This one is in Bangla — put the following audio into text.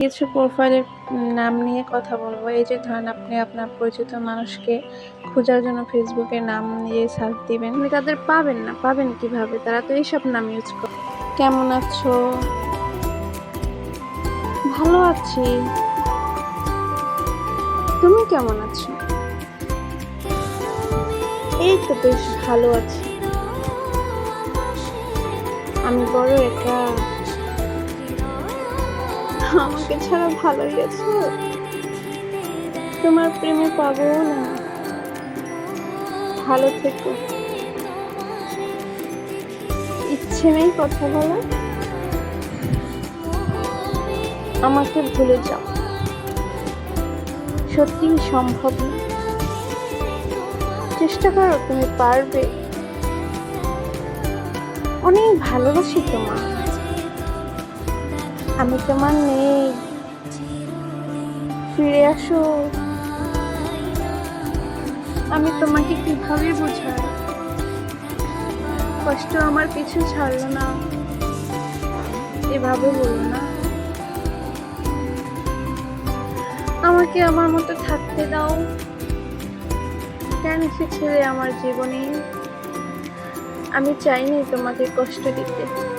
কিছু প্রোফাইলের নাম নিয়ে কথা বলবো। এই যে ধরেন আপনি আপনার পরিচিত মানুষকে খোঁজার জন্য ফেসবুকে নাম দিয়ে সার্চ দিবেন, আপনি তাদের পাবেন না। পাবেন কিভাবে? তারা তো এইসব নাম ইউজ করে। কেমন আছো? ভালো আছি। তুমি কেমন আছো? এই তো বেশ ভালো আছি। আমি বড় একা। আমাকে ছাড়া ভালোই আছো? তোমার প্রেমে পাবো না। ভালো থেকো। ইচ্ছে নেই কথা বলার? আমাকে ভুলে যাও। সত্যিই সম্ভব না। চেষ্টা করো, তুমি পারবে। অনেক ভালোবাসি তোমার। আমি তোমার নেই। ফিরে আসো। আমি তোমাকে কিভাবে বোঝাই? কষ্ট আমার পিছু ছাড়লো না। এভাবে বলো না। আমাকে আমার মতো থাকতে দাও। কেন এসেছিলে আমার জীবনে? আমি চাইনি তোমাকে কষ্ট দিতে।